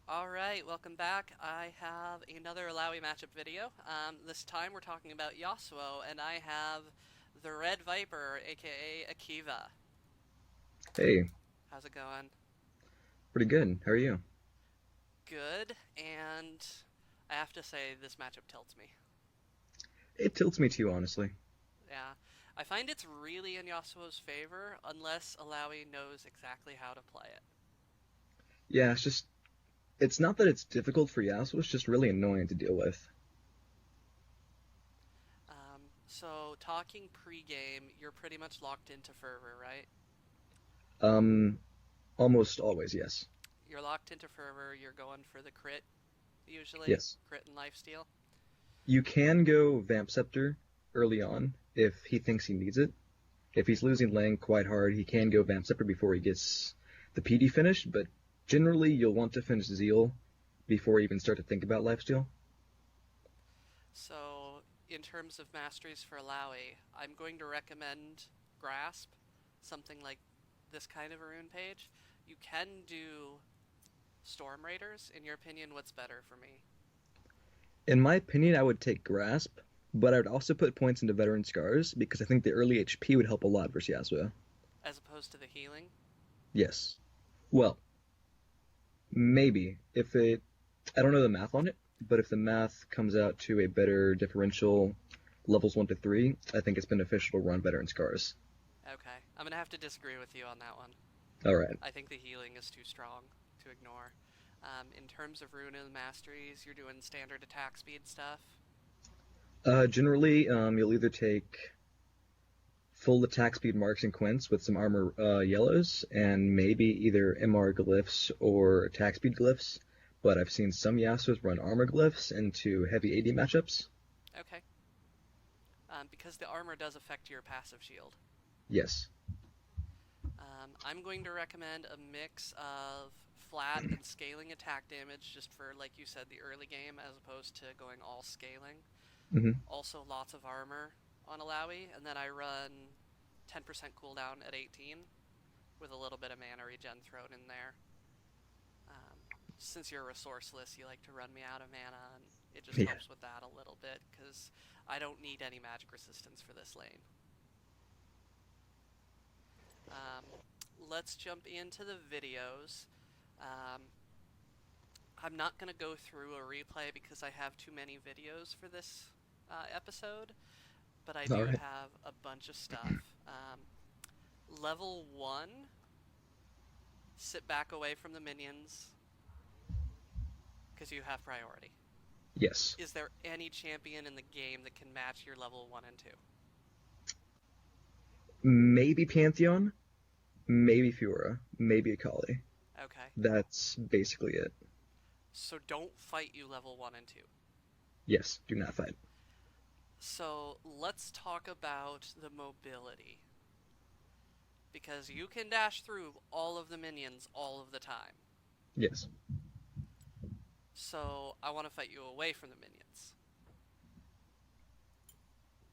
Alright, welcome back. I have another Illaoi matchup video. This time we're talking about Yasuo, and I have the Red Viper, aka Akiva. Hey, How's it going? pretty good. How are you? Good, and I have to say this matchup tilts me. It tilts me too, honestly. Yeah, I find it's really in Yasuo's favor unless Illaoi knows exactly how to play it. Yeah, it's not that it's difficult for Yasuo, it's just really annoying to deal with. So talking pre-game, you're pretty much locked into Fervor, right? Um, Almost always, yes. You're locked into Fervor, you're going for the crit, usually. Yes. Crit and lifesteal. You can go Vamp Scepter early on if he thinks he needs it. If he's losing lane quite hard, he can go Vamp Scepter before he gets the PD finished, but generally you'll want to finish Zeal before you even start to think about lifesteal. So, in terms of masteries for Illaoi, I'm going to recommend Grasp, something like this kind of a rune page. You can do Storm Raiders. In your opinion, what's better for me? In my opinion, I would take Grasp, but I would also put points into Veteran Scars because I think the early HP would help a lot versus Yasuo. As opposed to the healing? Yes. Well, maybe. I don't know the math on it, but if the math comes out to a better differential levels 1 to 3, I think it's beneficial to run Veteran Scars. Okay, I'm gonna have to disagree with you on that one. Alright. I think the healing is too strong to ignore. In terms of rune and masteries, you're doing standard attack speed stuff. Generally, you'll either take full attack speed marks and quints with some armor yellows, and maybe either MR glyphs or attack speed glyphs. But I've seen some Yasuos run armor glyphs into heavy AD matchups. Okay, because the armor does affect your passive shield. Yes. I'm going to recommend a mix of flat and scaling attack damage just for, like you said, the early game as opposed to going all scaling. Hmm. Also, lots of armor on Illaoi, and then I run 10% cooldown at 18 with a little bit of mana regen thrown in there. Um, since you're resourceless, you like to run me out of mana, and it just Yeah. helps with that a little bit because I don't need any magic resistance for this lane. Um, let's jump into the videos. Um, I'm not going to go through a replay because I have too many videos for this episode, but I All do right. have a bunch of stuff. Level 1, sit back away from the minions because you have priority. Yes. Is there any champion in the game that can match your level 1 and 2? Maybe Pantheon, maybe Fiora, maybe Akali. Okay, That's basically it. so don't fight you level 1 and 2. Yes, do not fight. So let's talk about the mobility. Because you can dash through all of the minions all of the time. Yes. So I want to fight you away from the minions.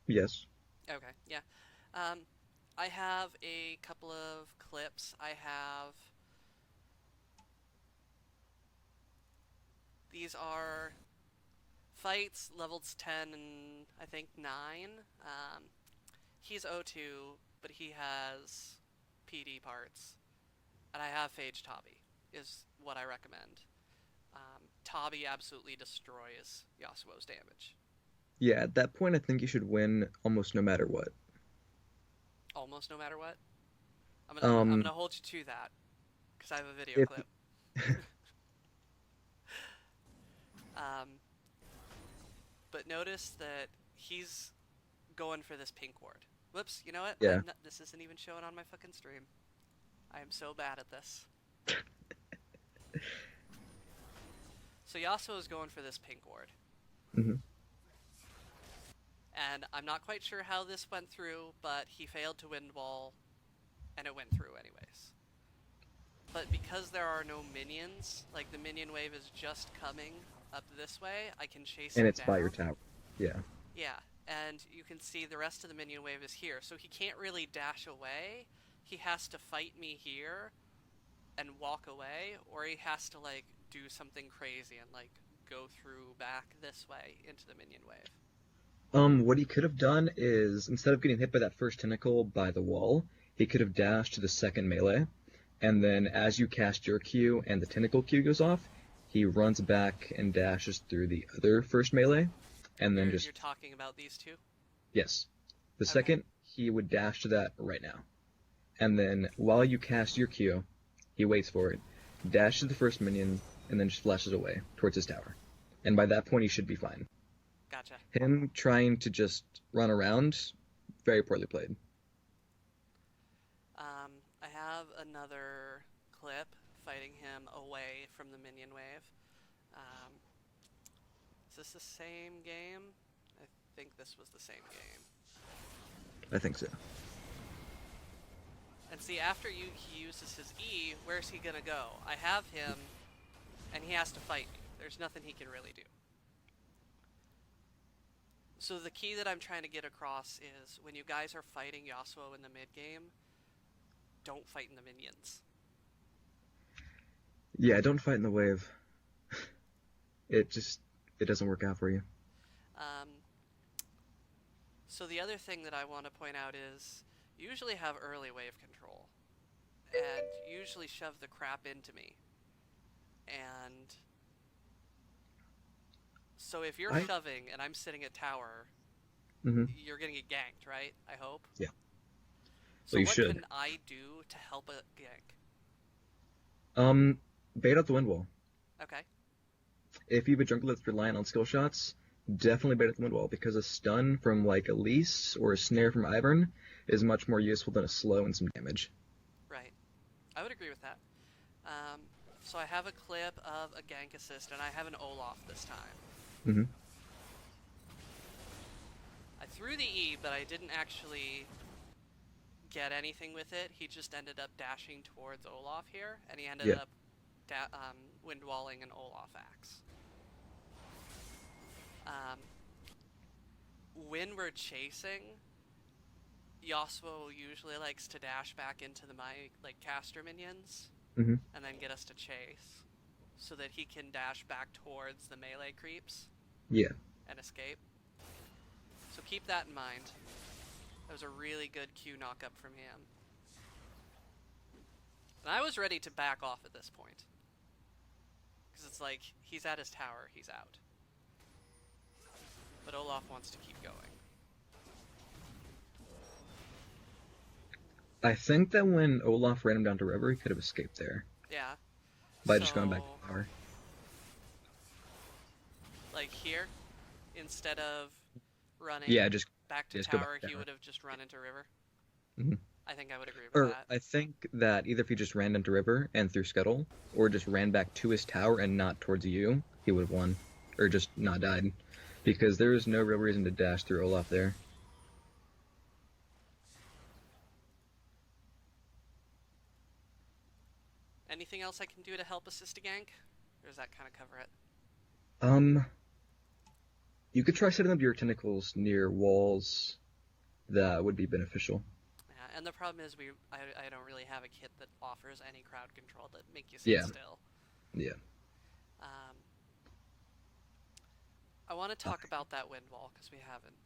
Yes. Okay, yeah. Um, I have a couple of clips. I have. These are fights, levels 10 and I think 9. He's O2, but he has PD parts. And I have Phage Tabi, is what I recommend. Tabi absolutely destroys Yasuo's damage. Yeah, at that point, I think you should win almost no matter what. Almost no matter what. I'm Um, gonna hold you to that because I have a video if clip. Um, but notice that he's going for this pink ward. Whoops, you know what? yeah, This isn't even showing on my fucking stream. I am so bad at this. So Yasuo is going for this pink ward. hmm And I'm not quite sure how this went through, but he failed to wind wall, and it went through anyways. But because there are no minions, like the minion wave is just coming up this way, I can chase and him it's by your down. tower. Yeah, Yeah, and you can see the rest of the minion wave is here, so he can't really dash away. He has to fight me here and walk away, or he has to like do something crazy and like go through back this way into the minion wave. What he could have done is, instead of getting hit by that first tentacle by the wall, he could have dashed to the second melee, and then as you cast your Q and the tentacle Q goes off, he runs back and dashes through the other first melee, and then You're just, talking about these two? yes. The Okay. second, he would dash to that right now. And then while you cast your Q, he waits for it, dashes to the first minion, and then just flashes away towards his tower. And by that point, he should be fine. Gotcha. Him trying to just run around, very poorly played. I have another clip fighting him away from the minion wave. Um, is this the same game? I think this was the same game. I think so. And see, after he uses his E, where's he gonna go? I have him, and he has to fight me. There's nothing he can really do. So the key that I'm trying to get across is when you guys are fighting Yasuo in the mid game, don't fight in the minions. Yeah, don't fight in the wave. It doesn't work out for you. Um, so the other thing that I want to point out is you usually have early wave control, and usually shove the crap into me. And so if you're I shoving and I'm sitting at tower, hmm you're gonna get ganked, right? I hope. Yeah. So Well, you what should. can I do to help a gank? Bait out the wind wall. Okay. If you have a jungler that's reliant on skill shots, definitely bait out the wind wall because a stun from like Elise or a snare from Ivern is much more useful than a slow and some damage. Right. I would agree with that. Um, so I have a clip of a gank assist, and I have an Olaf this time. hmm I threw the E, but I didn't actually get anything with it. He just ended up dashing towards Olaf here, and he ended Yeah. up wind walling an Olaf axe. Um, when we're chasing, Yasuo usually likes to dash back into my like caster minions hmm and then get us to chase so that he can dash back towards the melee creeps Yeah. and escape. So keep that in mind. That was a really good Q knockup from him. And I was ready to back off at this point. Because it's like, he's at his tower, he's out. But Olaf wants to keep going. I think that when Olaf ran him down to river, he could have escaped there Yeah. by just going back So, to tower. like here, instead of running Yeah, back to just go back tower, to he tower. would have just run into river. hmm I think I would agree with Or that. I think that either if he just ran into river and through scuttle, or just ran back to his tower and not towards you, he would have won, or just not died, because there is no real reason to dash through Olaf there. Anything else I can do to help assist a gank? Or does that kind of cover it? Um, you could try setting up your tentacles near walls. That would be beneficial. Yeah, and the problem is I don't really have a kit that offers any crowd control that make you sit Yeah, still. yeah. Um, I want to talk about that wind wall because we haven't.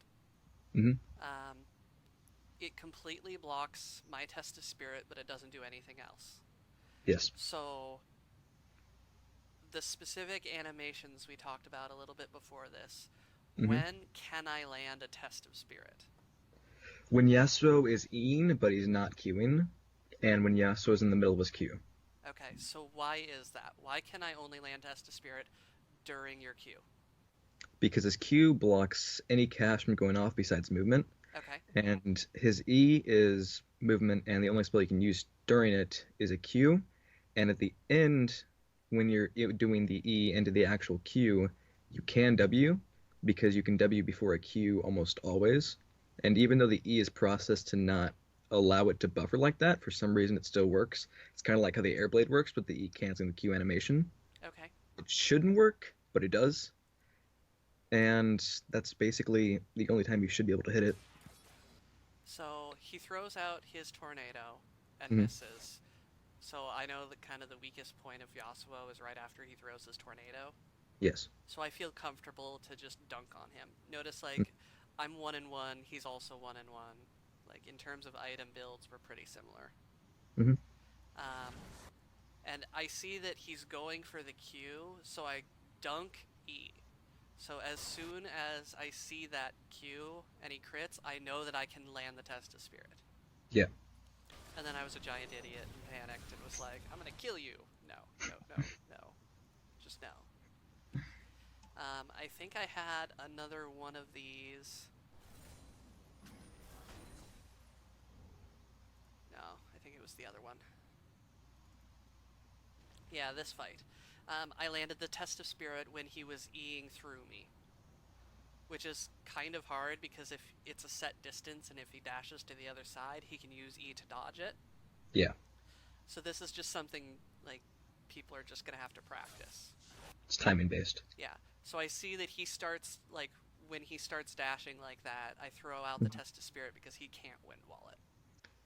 hmm Um, it completely blocks my test of spirit, but it doesn't do anything else. Yes. So the specific animations we talked about a little bit before this, hmm when can I land a test of spirit? When Yasuo is E'ing, but he's not queuing, and when Yasuo is in the middle of his queue. Okay, so why is that? Why can I only land test of spirit during your queue? Because his Q blocks any cast from going off besides movement, Okay, and his E is movement, and the only spell you can use during it is a Q. And at the end, when you're doing the E into the actual Q, you can W, because you can W before a Q almost always. And even though the E is processed to not allow it to buffer like that, for some reason it still works. It's kind of like how the Airblade works, but the E canceling the Q animation. okay. It shouldn't work, but it does. And that's basically the only time you should be able to hit it. So he throws out his tornado and hmm misses. So I know that kind of the weakest point of Yasuo is right after he throws his tornado. Yes. So I feel comfortable to just dunk on him. Notice like I'm 1-1, he's also 1-1. Like in terms of item builds, we're pretty similar. Mm-hmm. Um, and I see that he's going for the Q, so I dunk E. So as soon as I see that Q and he crits, I know that I can land the Test of Spirit. Yeah. And then I was a giant idiot and panicked and was like, I'm gonna kill you. No, no, no, no. Just no. I think I had another one of these. No, I think it was the other one. Yeah, this fight. I landed the Test of Spirit when he was Eing through me, which is kind of hard because if it's a set distance and if he dashes to the other side, he can use E to dodge it. Yeah. So this is just something like people are just gonna have to practice. It's timing based. Yeah. So I see that he starts like when he starts dashing like that, I throw out the Test of Spirit because he can't wind wall it.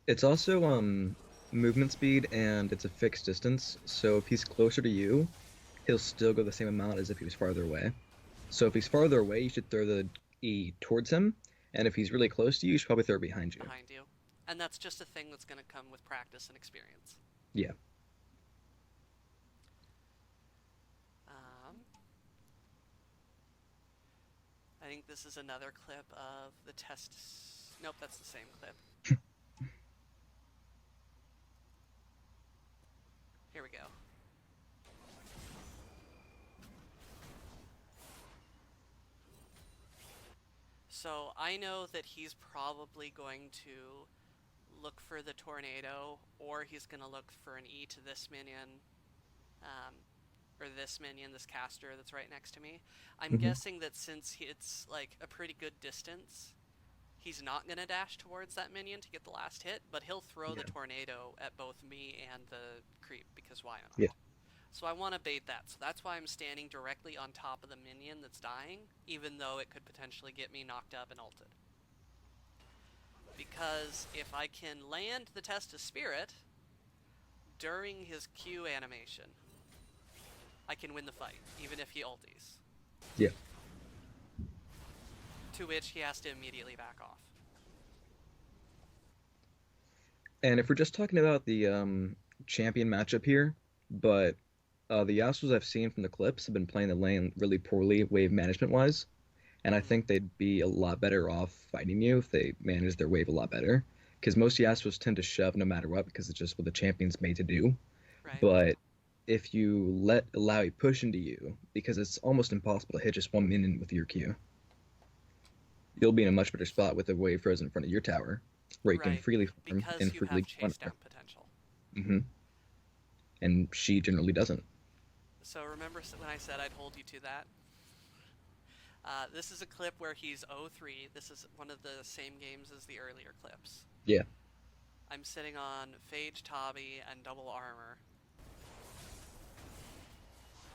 It's also movement speed and it's a fixed distance. So if he's closer to you, he'll still go the same amount as if he was farther away. So if he's farther away, you should throw the E towards him, and if he's really close to you, you should probably throw it behind you. Behind you. And that's just a thing that's going to come with practice and experience. Yeah. Um, I think this is another clip of the test. Nope, that's the same clip. Here we go. So I know that he's probably going to look for the tornado, or he's going to look for an E to this minion, um, or this minion, this caster that's right next to me. I'm Mm-hmm. guessing that since it's like a pretty good distance, he's not going to dash towards that minion to get the last hit, but he'll throw the Yeah. tornado at both me and the creep, because why not? Yeah. So I want to bait that. So that's why I'm standing directly on top of the minion that's dying, even though it could potentially get me knocked up and ulted. Because if I can land the Test of Spirit during his Q animation, I can win the fight, even if he ulties. Yeah. To which he has to immediately back off. And if we're just talking about the champion matchup here, but the Yasuos I've seen from the clips have been playing the lane really poorly wave management wise, and I Mm-hmm. think they'd be a lot better off fighting you if they managed their wave a lot better. Because most Yasuos tend to shove no matter what because it's just what the champion's made to do. Right. But if you let Illaoi push into you, because it's almost impossible to hit just one minion with your Q, you'll be in a much better spot with the wave frozen in front of your tower, where you can Right. freely farm Because and you have freely chase run down her. potential. Hmm. And she generally doesn't. So remember when I said I'd hold you to that? This is a clip where he's 0-3. This is one of the same games as the earlier clips. Yeah. I'm sitting on Phage Tabi and double armor.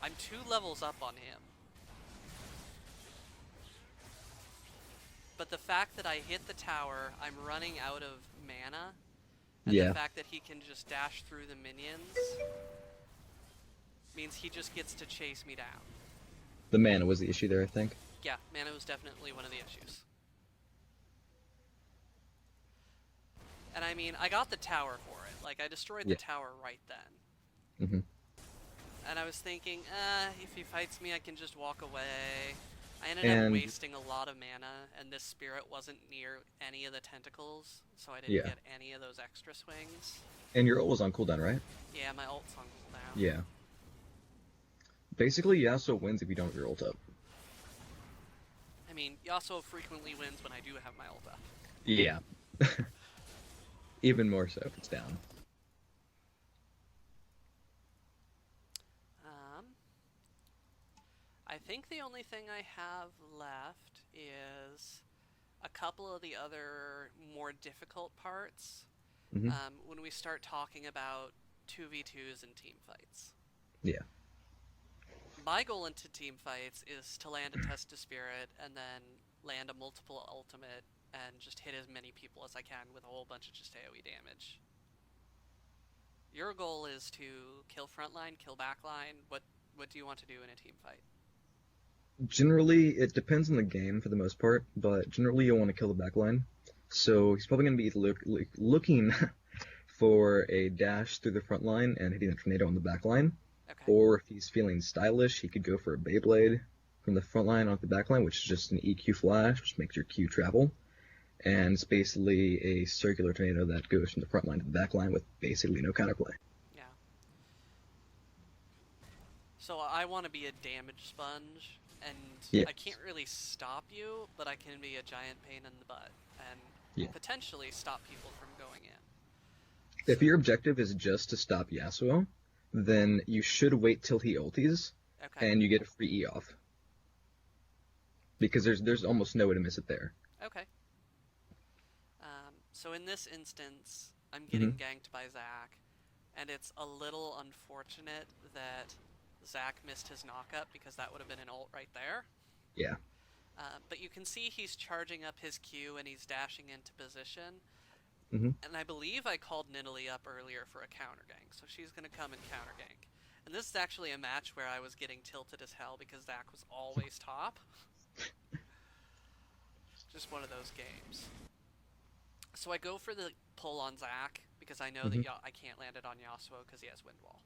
I'm 2 levels up on him. But the fact that I hit the tower, I'm running out of mana, and the Yeah. fact that he can just dash through the minions means he just gets to chase me down. The mana was the issue there, I think. Yeah, mana was definitely one of the issues. And I mean, I got the tower for it. Like, I destroyed the Yeah. tower right then. Hmm. And I was thinking, if he fights me, I can just walk away. I ended up And wasting a lot of mana, and this spirit wasn't near any of the tentacles, so I didn't yeah. get any of those extra swings. And your ult was on cooldown, right? Yeah, my ult's on cooldown. Yeah. Basically, Yasuo wins if you don't have your ult up. I mean, Yasuo frequently wins when I do have my ult up. Yeah. Even more so if it's down. I think the only thing I have left is a couple of the other more difficult parts Hmm. when we start talking about 2v2s and team fights. Yeah. My goal into team fights is to land a Test of Spirit and then land a multiple ultimate and just hit as many people as I can with a whole bunch of just AoE damage. Your goal is to kill frontline, kill backline. What do you want to do in a team fight? Generally, it depends on the game for the most part, but generally you'll want to kill the backline. So he's probably going to be looking for a dash through the front line and hitting a tornado on the back line. Okay. Or if he's feeling stylish, he could go for a Beyblade from the front line onto the back line, which is just an EQ flash, which makes your Q travel. And it's basically a circular tornado that goes from the front line to the back line with basically no counterplay. Yeah. So I want to be a damage sponge, and Yeah, I can't really stop you, but I can be a giant pain in the butt and yeah. potentially stop people from going in. If So, your objective is just to stop Yasuo, then you should wait till he ulties, okay. and you get a free E off. Because there's almost no way to miss it there. Okay. So in this instance, I'm Hmm. getting ganked by Zac, and it's a little unfortunate that Zac missed his knockup because that would have been an ult right there. Yeah. But you can see he's charging up his Q and he's dashing into position. Hmm. And I believe I called Nidalee up earlier for a counter gank, so she's going to come and counter gank. And this is actually a match where I was getting tilted as hell because Zac was always top. Just one of those games. So I go for the pull on Zac because I know that Hmm. I can't land it on Yasuo because he has Wind Wall.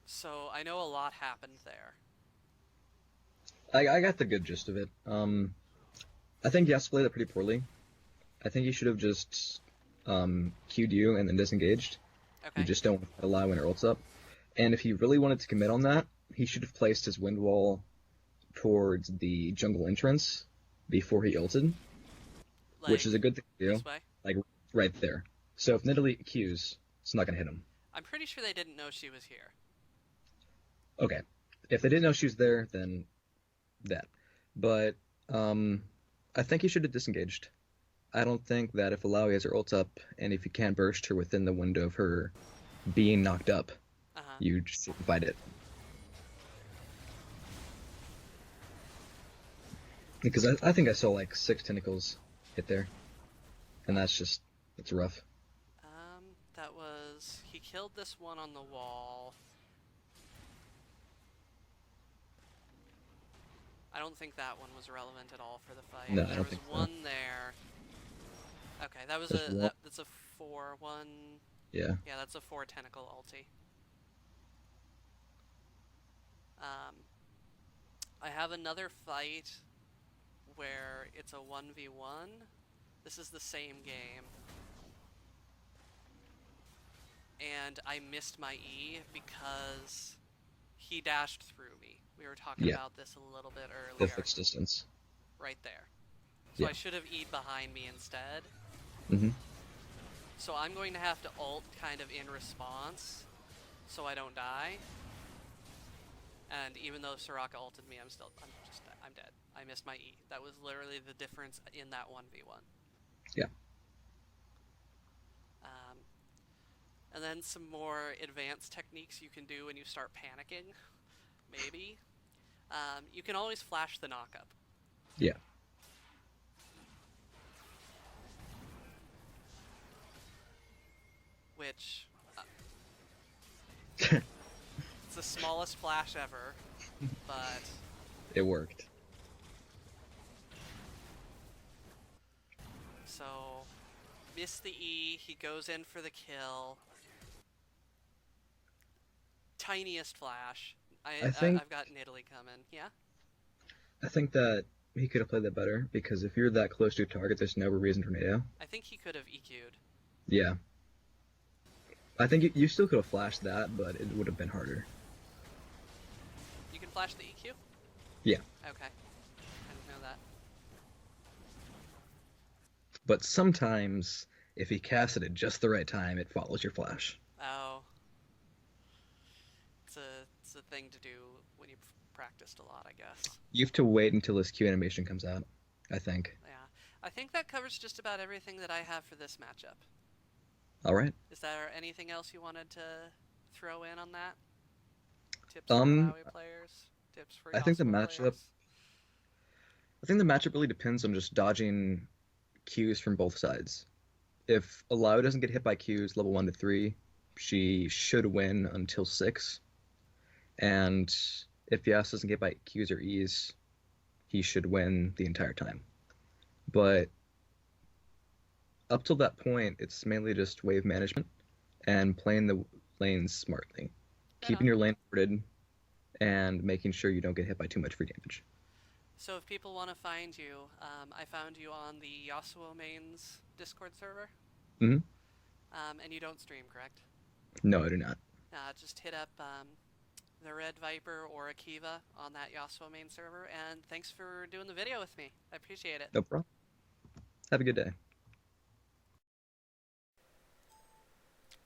So I know a lot happened there. I got the good gist of it. I think Yas played it pretty poorly. I think he should have just Q'd you and then disengaged. You Okay. just don't allow when it ults up. And if he really wanted to commit on that, he should have placed his wind wall towards the jungle entrance before he ulted, which Like, is a good thing to do. this way? Like right there. So if Nidalee Qs, it's not gonna hit him. I'm pretty sure they didn't know she was here. Okay. If they didn't know she was there, then that. But I think he should have disengaged. I don't think that if Illaoi has her ult up and if you can't burst her within the window of her being knocked up, Uh-huh. you just fight it. Because I think I saw like 6 tentacles hit there, and that's rough. That was... He killed this one on the wall. I don't think that one was relevant at all for the fight. No, I There don't was think so. one there. Okay, that was There's one. that's a 4-1. Yeah. Yeah, that's a 4 tentacle ulti. Um, I have another fight where it's a 1v1. This is the same game. And I missed my E because he dashed through me. We were talking Yeah. about this a little bit The earlier. fixed distance. Right there. So Yeah. I should have E'd behind me instead. Hmm. So I'm going to have to ult kind of in response so I don't die. And even though Soraka ulted me, I'm dead. I missed my E. That was literally the difference in that 1v1. Yeah. And then some more advanced techniques you can do when you start panicking, maybe. You can always flash the knockup. Yeah. Which, it's the smallest flash ever, but It worked. so miss the E, he goes in for the kill. Tiniest flash. I think I've got Nidalee coming. Yeah? I think that he could have played that better because if you're that close to a target, there's no reason tornado. I think he could have EQ'd. Yeah. I think you still could have flashed that, but it would have been harder. You can flash the EQ? Yeah. Okay. I didn't know that. But sometimes, if he casts it at just the right time, it follows your flash. Oh. It's a thing to do when you've practiced a lot, I guess. You have to wait until his Q animation comes out, I think. Yeah. I think that covers just about everything that I have for this matchup. All right. Is there anything else you wanted to throw in on that? Tips for Um, Illaoi players? Tips for I think the Yasuo matchup players? I think the matchup really depends on just dodging Qs from both sides. If Illaoi doesn't get hit by Qs level 1 to 3, she should win until 6. And if Yasuo doesn't get by Qs or Es, he should win the entire time. But up till that point, it's mainly just wave management and playing the lanes smartly, Right keeping on. your lane warded and making sure you don't get hit by too much free damage. So if people want to find you, I found you on the Yasuo mains Discord server, Hmm. and you don't stream, correct? No, I do not. Just hit up the Red Viper or Akiva on that Yasuo main server, and thanks for doing the video with me. I appreciate it. No problem. Have a good day.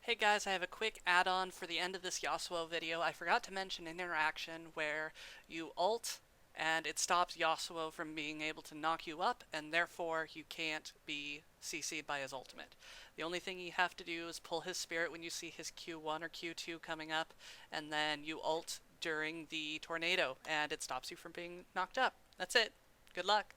Hey guys, I have a quick add-on for the end of this Yasuo video. I forgot to mention an interaction where you ult and it stops Yasuo from being able to knock you up, and therefore you can't be CC'd by his ultimate. The only thing you have to do is pull his spirit when you see his Q1 or Q2 coming up, and then you ult during the tornado, and it stops you from being knocked up. That's it. Good luck.